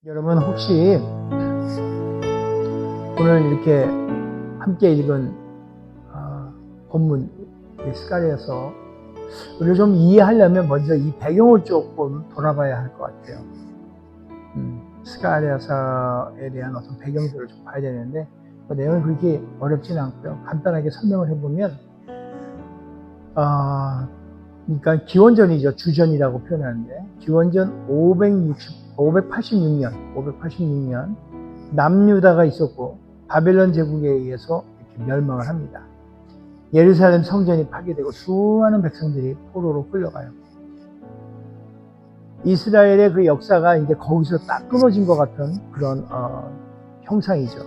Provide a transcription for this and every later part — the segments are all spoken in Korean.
여러분 혹시 오늘 이렇게 함께 읽은 본문 스가랴서 우리를 좀 이해하려면 먼저 이 배경을 조금 돌아봐야 할 것 같아요. 스가랴서에 대한 어떤 배경들을 좀 봐야 되는데 그 내용이 그렇게 어렵지는 않고요. 간단하게 설명을 해보면 그러니까 기원전이죠. 주전이라고 표현하는데 기원전 586년 남유다가 있었고 바벨론 제국에 의해서 이렇게 멸망을 합니다. 예루살렘 성전이 파괴되고 수많은 백성들이 포로로 끌려가요. 이스라엘의 그 역사가 이제 거기서 딱 끊어진 것 같은 그런 형상이죠.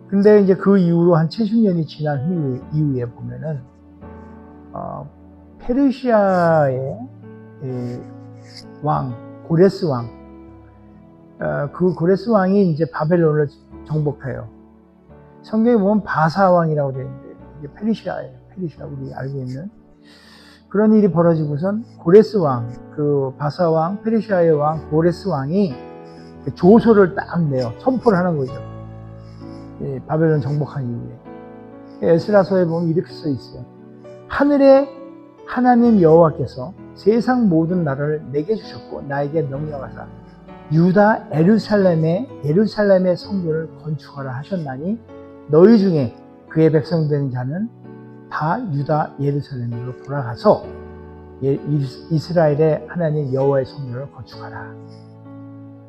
근데 이제 그 이후로 한 70년이 지난 이후에 보면은 페르시아의 왕 고레스 왕, 그 고레스 왕이 이제 바벨론을 정복해요. 성경에 보면 바사 왕이라고 되어 있는데 이게 페르시아예요. 페르시아 우리 알고 있는 그런 일이 벌어지고선 고레스 왕, 그 바사 왕, 페르시아의 왕 고레스 왕이 조서를 딱 내요. 선포를 하는 거죠. 바벨론 정복한 이후에 에스라서에 보면 이렇게 써 있어요. 하늘의 하나님 여호와께서 세상 모든 나라를 내게 주셨고 나에게 명령하사 유다 예루살렘의 성전을 건축하라 하셨나니 너희 중에 그의 백성 된 자는 다 유다 예루살렘으로 돌아가서 이스라엘의 하나님 여호와의 성전을 건축하라.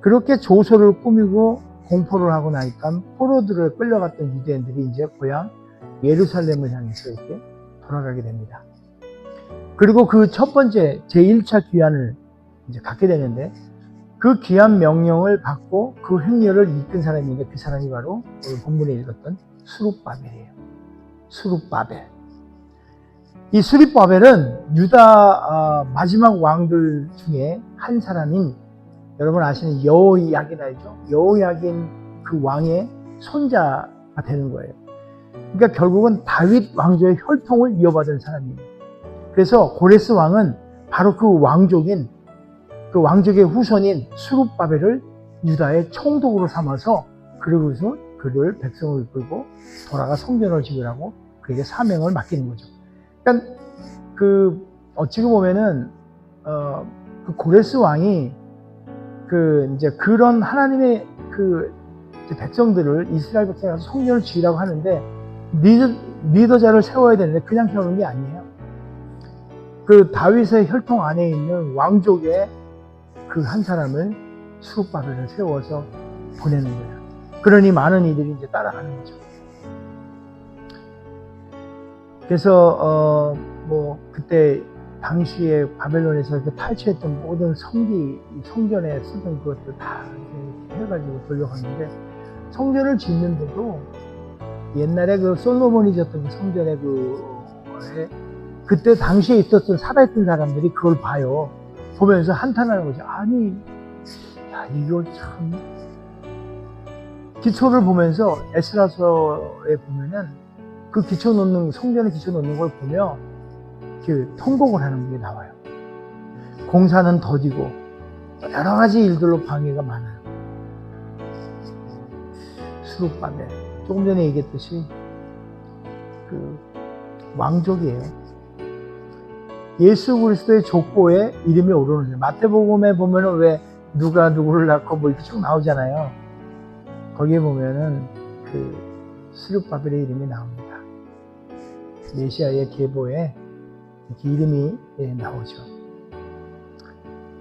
그렇게 조소를 꾸미고 공포를 하고 나니까 포로들을 끌려갔던 유대인들이 이제 고향 예루살렘을 향해서 이렇게 돌아가게 됩니다. 그리고 그 첫 번째 제1차 귀환을 이제 갖게 되는데 그 귀환 명령을 받고 그 행렬을 이끈 사람이 있는데 그 사람이 바로 오늘 본문에 읽었던 스룹바벨이에요. 스룹바벨. 이 스룹바벨은 유다 마지막 왕들 중에 한 사람인 여러분 아시는 여호야긴 알죠? 여호야긴 그 왕의 손자가 되는 거예요. 그러니까 결국은 다윗 왕조의 혈통을 이어받은 사람이에요. 그래서 고레스 왕은 바로 그 왕족의 후손인 스룹바벨을 유다의 총독으로 삼아서 그러고서 그를 백성을 이끌고 돌아가 성전을 지으라고 그에게 사명을 맡기는 거죠. 그러니까 어찌고 보면은 그 고레스 왕이 이제 그런 하나님의 백성들을 이스라엘 백성이 가서 성전을 지으라고 하는데 리더자를 세워야 되는데 그냥 세우는 게 아니에요. 그 다윗의 혈통 안에 있는 왕족의 그 한 사람을 스룹바벨을 세워서 보내는 거예요. 그러니 많은 이들이 이제 따라가는 거죠. 그래서 그때 당시에 바벨론에서 탈취했던 모든 성전에 쓰던 그것들 다 해가지고 돌려갔는데 성전을 짓는데도 옛날에 그 솔로몬이 짓던 그 성전의 그때 당시에 있었던 살아있던 사람들이 그걸 봐요. 보면서 한탄하는 거죠. 아니, 야, 이거 참. 기초를 보면서 에스라서에 보면은 그 성전에 기초 놓는 걸 보며 통곡을 하는 게 나와요. 공사는 더디고 여러 가지 일들로 방해가 많아요. 스룹바벨. 조금 전에 얘기했듯이 왕족이에요. 예수 그리스도의 족보에 이름이 오르는 거예요. 마태복음에 보면은 왜 누가 누구를 낳고 이렇게 쭉 나오잖아요. 거기에 보면은 스룹바벨의 이름이 나옵니다. 메시아의 계보에 이렇게 이름이 나오죠.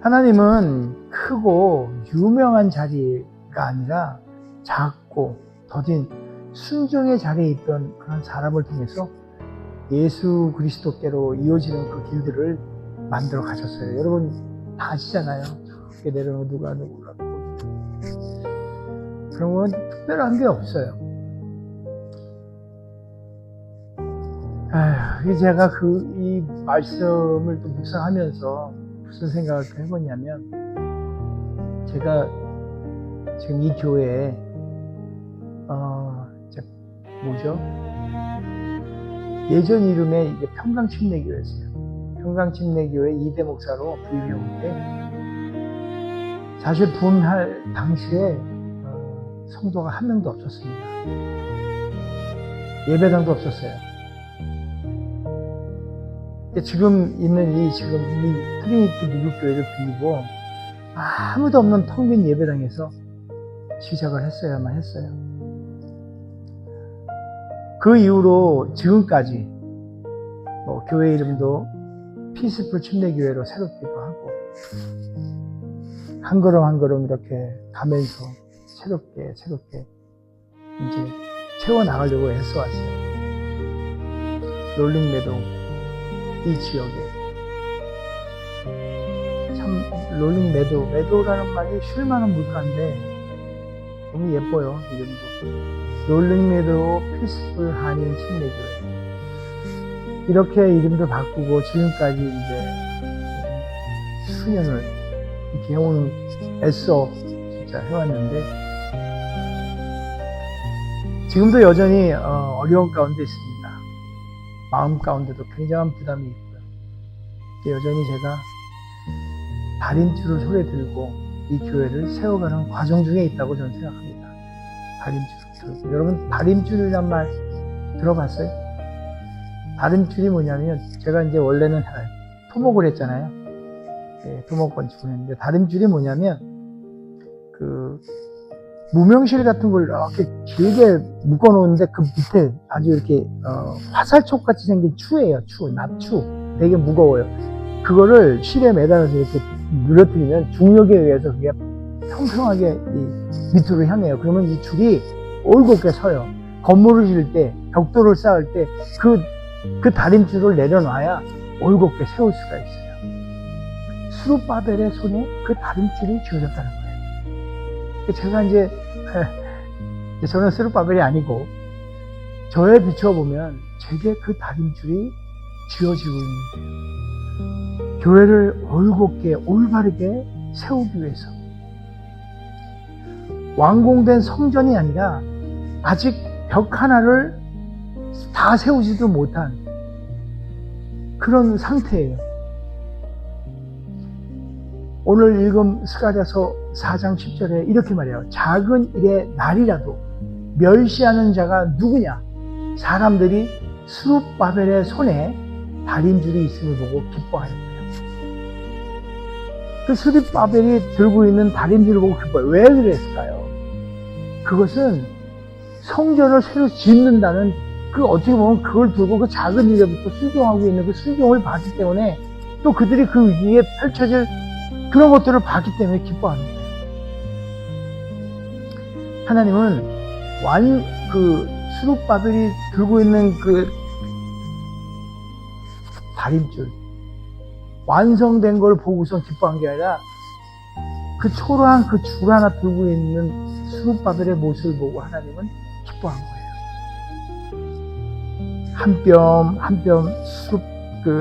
하나님은 크고 유명한 자리가 아니라 작고 더딘 순종의 자리에 있던 그런 사람을 통해서 예수 그리스도께로 이어지는 그 길들을 만들어 가셨어요. 여러분 다 아시잖아요. 저렇게 내려오는 누가 누구라고. 그런 건 특별한 게 없어요. 제가 이 말씀을 또 묵상하면서 무슨 생각을 해보냐면 제가 지금 이 교회에 예전 이름에 이게 평강침례교였어요. 평강침례교회 2대 목사로 부임해 올 때 사실 부흥할 당시에 성도가 한 명도 없었습니다. 예배당도 없었어요. 지금 있는 이 트리니티 미국교회를 빌리고 아무도 없는 텅 빈 예배당에서 시작을 했어야만 했어요. 그 이후로 지금까지 교회 이름도 피스풀 침례교회로 새롭기도 하고 한 걸음 한 걸음 이렇게 가면서 새롭게 이제 채워나가려고 애써왔어요. 롤링 메도우 이 지역에 참 롤링 메도우라는 말이 쉴만한 물가인데 너무 예뻐요. 이름도 롤링 메도우 피스풀 한인 침례교회 이렇게 이름도 바꾸고 지금까지 이제 수년을 이렇게 해오는 애써 진짜 해왔는데 지금도 여전히 어려운 가운데 있습니다. 마음 가운데도 굉장한 부담이 있고요. 여전히 제가 다림줄을 손에 들고 이 교회를 세워가는 과정 중에 있다고 저는 생각합니다. 다림줄을 들고. 여러분 다림줄이란 말 들어봤어요? 다림줄이 뭐냐면 제가 이제 원래는 토목을 했잖아요. 토목 건축을 했는데 다림줄이 뭐냐면 무명실 같은 걸 이렇게 길게 묶어 놓는데 그 밑에 아주 이렇게 화살촉 같이 생긴 추예요. 납추 되게 무거워요. 그거를 실에 매달아서 이렇게 늘어뜨리면 중력에 의해서 그게 평평하게 이 밑으로 향해요. 그러면 이 줄이 올곧게 서요. 건물을 지을 때 벽돌을 쌓을 때 그 다림줄을 내려놔야 올곧게 세울 수가 있어요. 스룹바벨의 손에 그 다림줄이 쥐어졌다는 거예요. 제가 이제 저는 스룹바벨이 아니고 저에 비춰보면 제게 그 다림줄이 쥐어지고 있는 거예요. 교회를 올곧게 올바르게 세우기 위해서 완공된 성전이 아니라 아직 벽 하나를 다 세우지도 못한 그런 상태예요. 오늘 읽은 스가랴서 4장 10절에 이렇게 말해요. 작은 일의 날이라도 멸시하는 자가 누구냐? 사람들이 스룹바벨의 손에 다림줄이 있음을 보고 기뻐하였대요. 그 스룹바벨이 들고 있는 다림줄을 보고 기뻐해요. 왜 그랬을까요? 그것은 성전을 새로 짓는다는 어떻게 보면 그걸 두고 그 작은 일에부터 순종하고 있는 그 순종을 봤기 때문에 또 그들이 그 위에 펼쳐질 그런 것들을 봤기 때문에 기뻐하는 거예요. 하나님은 스룹바벨이 들고 있는 그 다림줄, 완성된 걸 보고서 기뻐한 게 아니라 그 초라한 그 줄 하나 들고 있는 스룹바벨의 모습을 보고 하나님은 기뻐한 거예요. 한 뼘 한 뼘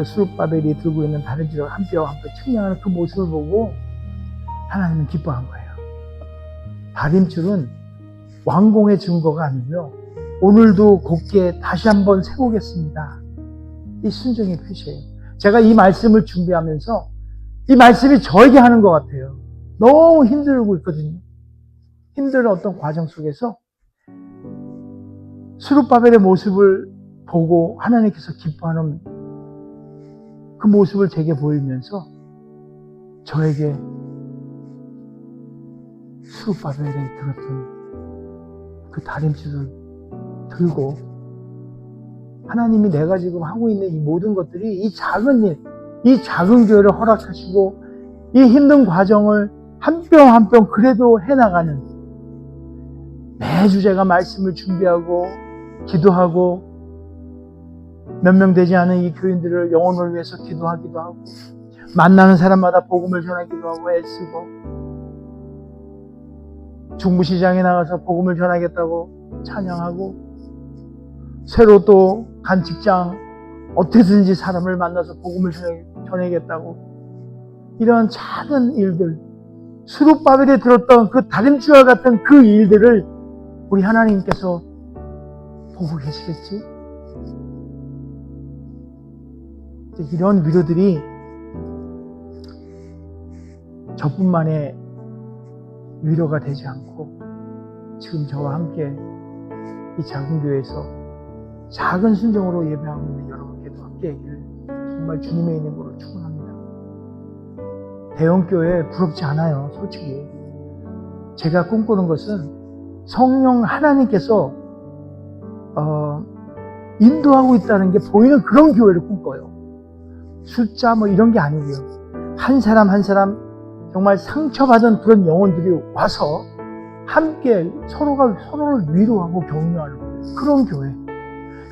스룹바벨이 들고 있는 다림줄을 한 뼘 한 뼘 측량하는 그 모습을 보고 하나님은 기뻐한 거예요. 다림줄은 완공의 증거가 아니고요. 오늘도 곧게 다시 한번 세우겠습니다. 이 순종의 표시예요. 제가 이 말씀을 준비하면서 이 말씀이 저에게 하는 것 같아요. 너무 힘들고 있거든요. 힘든 어떤 과정 속에서 스룹바벨의 모습을 보고 하나님께서 기뻐하는 그 모습을 제게 보이면서 저에게 스룹바벨이 들었던 그 다림줄을 들고 하나님이 내가 지금 하고 있는 이 모든 것들이 이 작은 일, 이 작은 교회를 허락하시고 이 힘든 과정을 한 뼘 한 뼘 그래도 해나가는 매주 제가 말씀을 준비하고 기도하고 몇 명 되지 않은 이 교인들을 영혼을 위해서 기도하기도 하고 만나는 사람마다 복음을 전하기도 하고 애쓰고 중부시장에 나가서 복음을 전하겠다고 찬양하고 새로 또 간 직장 어떻게든지 사람을 만나서 복음을 전하겠다고 이런 작은 일들 스룹바벨이 들었던 그 다림줄과 같은 그 일들을 우리 하나님께서 보고 계시겠지? 이런 위로들이 저뿐만의 위로가 되지 않고 지금 저와 함께 이 작은 교회에서 작은 순종으로 예배하고 있는 여러분께도 함께하기를 정말 주님의 이름으로 축원합니다. 대형교회 부럽지 않아요. 솔직히 제가 꿈꾸는 것은 성령 하나님께서 인도하고 있다는 게 보이는 그런 교회를 꿈꿔요. 숫자 뭐 이런 게 아니고요. 한 사람 한 사람 정말 상처받은 그런 영혼들이 와서 함께 서로가 서로를 위로하고 격려하는 그런 교회.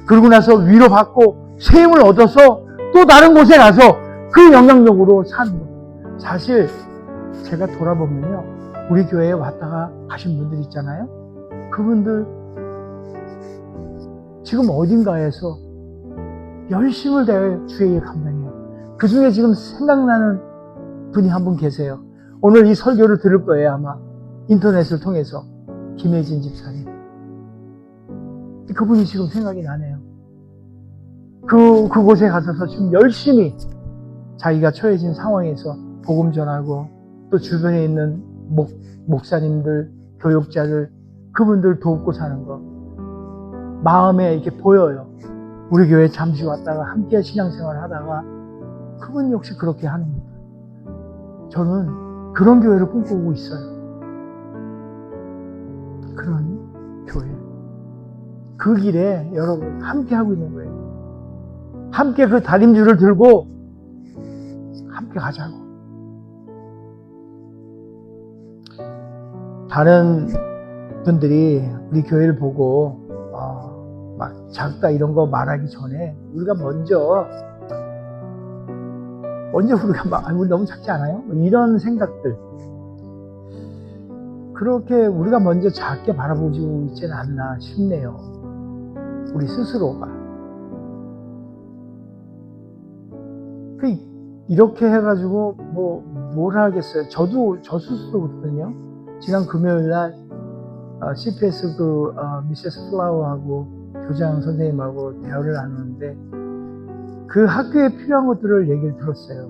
그러고 나서 위로받고 세임을 얻어서 또 다른 곳에 가서 그 영향력으로 사는 거예요. 사실 제가 돌아보면요, 우리 교회에 왔다가 가신 분들 있잖아요. 그분들 지금 어딘가에서 열심을 다해 주의 일 감당해요. 그 중에 지금 생각나는 분이 한 분 계세요. 오늘 이 설교를 들을 거예요. 아마 인터넷을 통해서. 김혜진 집사님. 그분이 지금 생각이 나네요. 그곳에 가셔서 지금 열심히 자기가 처해진 상황에서 복음 전하고 또 주변에 있는 목사님들, 교육자들, 그분들 돕고 사는 거 마음에 이렇게 보여요. 우리 교회 잠시 왔다가 함께 신앙생활 하다가 그분 역시 그렇게 하는 겁니다. 저는 그런 교회를 꿈꾸고 있어요. 그런 교회. 그 길에 여러분 함께 하고 있는 거예요. 함께 그 다림줄을 들고 함께 가자고. 다른 분들이 우리 교회를 보고 막 작다 이런 거 말하기 전에 우리가 먼저 우리가 막 우리 너무 작지 않아요? 이런 생각들, 그렇게 우리가 먼저 작게 바라보고 있지는 않나 싶네요. 우리 스스로가 이렇게 해가지고 뭘 하겠어요. 저 스스로 그렇거든요. 지난 금요일날 CPS 미세스 플라워하고 교장 선생님하고 대화를 나누는데 그 학교에 필요한 것들을 얘기를 들었어요.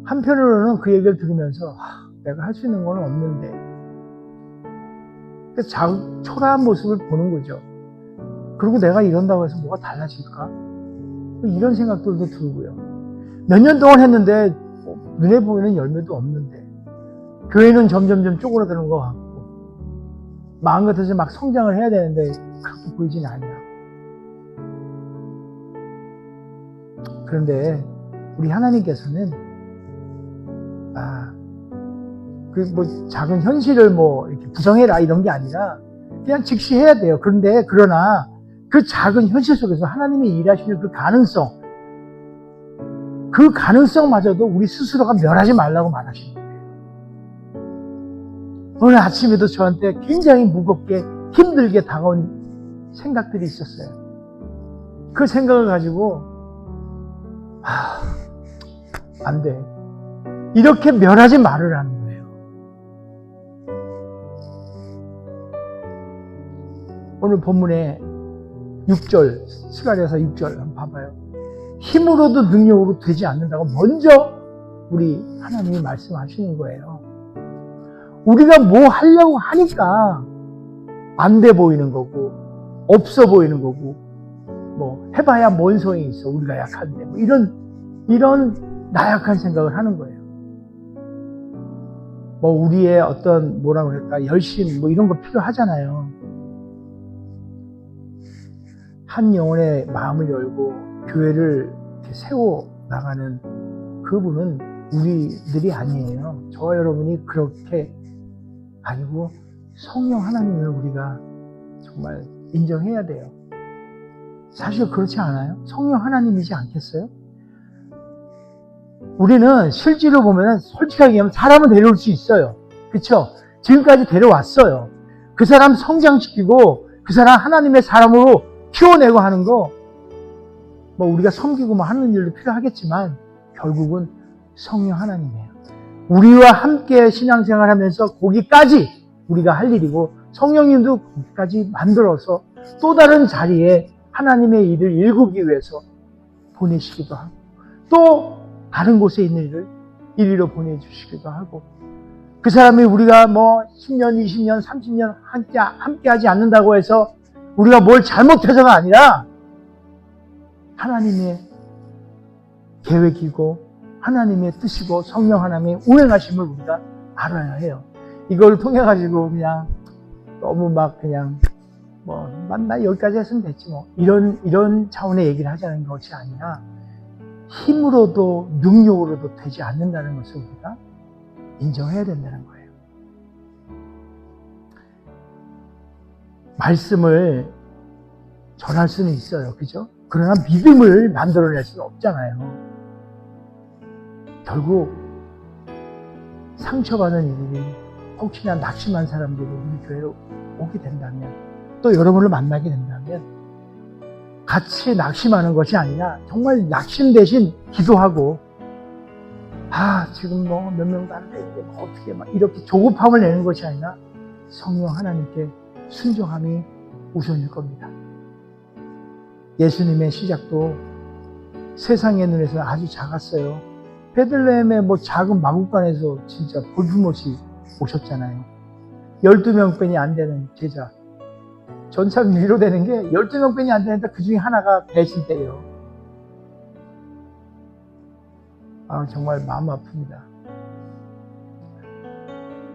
한편으로는 그 얘기를 들으면서 내가 할 수 있는 건 없는데 초라한 모습을 보는 거죠. 그리고 내가 이런다고 해서 뭐가 달라질까? 이런 생각들도 들고요. 몇 년 동안 했는데 눈에 보이는 열매도 없는데 교회는 점점점 쪼그라드는 것 같고 마음 같아서 막 성장을 해야 되는데 그렇게 보이진 않냐. 그런데 우리 하나님께서는 작은 현실을 이렇게 부정해라 이런 게 아니라 그냥 직시해야 돼요. 그러나 그 작은 현실 속에서 하나님이 일하시는 그 가능성마저도 우리 스스로가 멸하지 말라고 말하시는 거예요. 오늘 아침에도 저한테 굉장히 무겁게 힘들게 다가온 생각들이 있었어요. 그 생각을 가지고 안 돼. 이렇게 멸하지 말으라는 거예요. 오늘 본문에 6절, 스가랴서 6절 한번 봐봐요. 힘으로도 능력으로 되지 않는다고 먼저 우리 하나님이 말씀하시는 거예요. 우리가 뭐 하려고 하니까 안 돼 보이는 거고 없어 보이는 거고 해봐야 뭔 소용이 있어. 우리가 약한데 이런 나약한 생각을 하는 거예요. 우리의 어떤 뭐라고 할까 열심 이런 거 필요하잖아요. 한 영혼의 마음을 열고 교회를 이렇게 세워 나가는 그분은 우리들이 아니에요. 저와 여러분이 그렇게 아니고 성령 하나님을 우리가 정말 인정해야 돼요. 사실 그렇지 않아요? 성령 하나님이지 않겠어요? 우리는 실제로 보면 솔직하게 얘기하면 사람은 데려올 수 있어요. 그렇죠? 지금까지 데려왔어요. 그 사람 성장시키고 그 사람 하나님의 사람으로 키워내고 하는 거 우리가 섬기고 하는 일도 필요하겠지만 결국은 성령 하나님이에요. 우리와 함께 신앙생활 하면서 거기까지 우리가 할 일이고 성령님도 거기까지 만들어서 또 다른 자리에 하나님의 일을 일구기 위해서 보내시기도 하고 또 다른 곳에 있는 일을 이리로 보내주시기도 하고 그 사람이 우리가 뭐 10년, 20년, 30년 함께 하지 않는다고 해서 우리가 뭘 잘못해서가 아니라 하나님의 계획이고 하나님의 뜻이고 성령 하나님의 운행하심을 우리가 알아야 해요. 이걸 통해 가지고 그냥 너무 막 그냥 나 여기까지 했으면 됐지 뭐 이런 차원의 얘기를 하자는 것이 아니라 힘으로도 능력으로도 되지 않는다는 것을 우리가 인정해야 된다는 거예요. 말씀을 전할 수는 있어요. 그죠? 그러나 믿음을 만들어낼 수는 없잖아요. 결국 상처받은 이들이 혹시나 낙심한 사람들이 우리 교회에 오게 된다면 또 여러분을 만나게 된다면 같이 낙심하는 것이 아니라 정말 낙심 대신 기도하고 지금 뭐 몇 명도 안 되는데 어떻게 막 이렇게 조급함을 내는 것이 아니라 성령 하나님께 순종함이 우선일 겁니다. 예수님의 시작도 세상의 눈에서 아주 작았어요. 베들레헴의 작은 마구간에서 진짜 볼품없이 오셨잖아요. 12명뿐이 안 되는 제자. 전참 위로되는 게 12명뿐이 안 되는데 그 중에 하나가 배신 때예요. 정말 마음 아픕니다.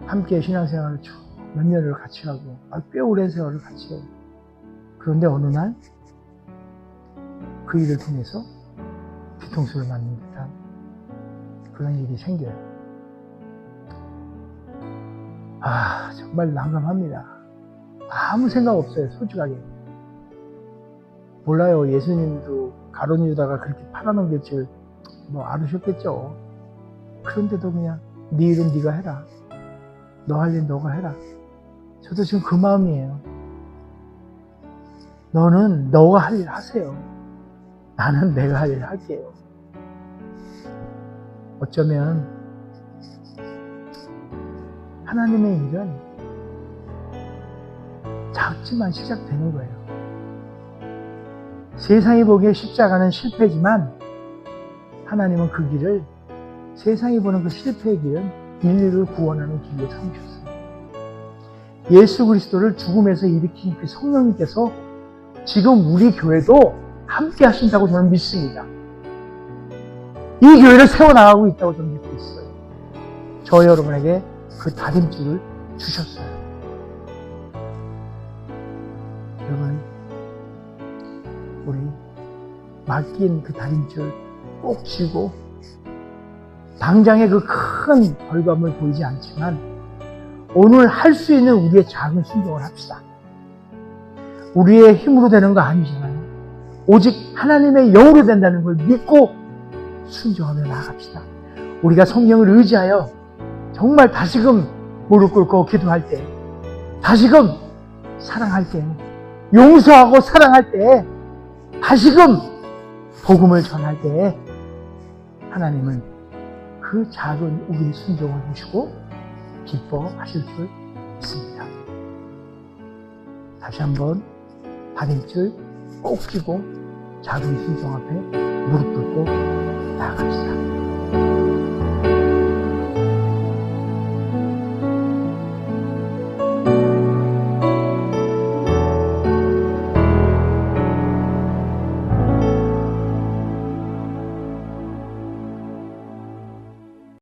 함께 신앙생활을 쭉 몇 년을 같이 하고 꽤 오랜 세월을 같이 해요. 그런데 어느 날 그 일을 통해서 뒤통수를 맞는 듯한 그런 일이 생겨요. 정말 난감합니다. 아무 생각 없어요, 솔직하게. 몰라요, 예수님도 가룟 유다가 그렇게 팔아넘길 줄 알으셨겠죠. 그런데도 그냥 네 일은 네가 해라. 너 할 일 너가 해라. 저도 지금 그 마음이에요. 너는 너가 할 일 하세요. 나는 내가 할 일 할게요. 어쩌면 하나님의 일은 작지만 시작되는 거예요. 세상이 보기에 십자가는 실패지만 하나님은 그 길을, 세상이 보는 그 실패의 길은 인류를 구원하는 길로 삼으셨어요. 예수 그리스도를 죽음에서 일으킨 그 성령님께서 지금 우리 교회도 함께 하신다고 저는 믿습니다. 이 교회를 세워나가고 있다고 저는 믿고 있어요. 저 여러분에게 그 다림줄을 주셨어요. 여러분, 우리 맡긴 그 다림줄 꼭 쥐고 당장의 그 큰 결과물 보이지 않지만 오늘 할 수 있는 우리의 작은 순종을 합시다. 우리의 힘으로 되는 거 아니잖아요. 오직 하나님의 영으로 된다는 걸 믿고 순종하며 나아갑시다. 우리가 성령을 의지하여 정말 다시금 무릎 꿇고 기도할 때, 다시금 사랑할 때, 용서하고 사랑할 때, 다시금 복음을 전할 때 하나님은 그 작은 우리의 순종을 보시고 기뻐하실 줄 믿습니다. 다시 한번 다림줄 꼭 쥐고 작은 순종 앞에 무릎 꿇고 나아갑시다.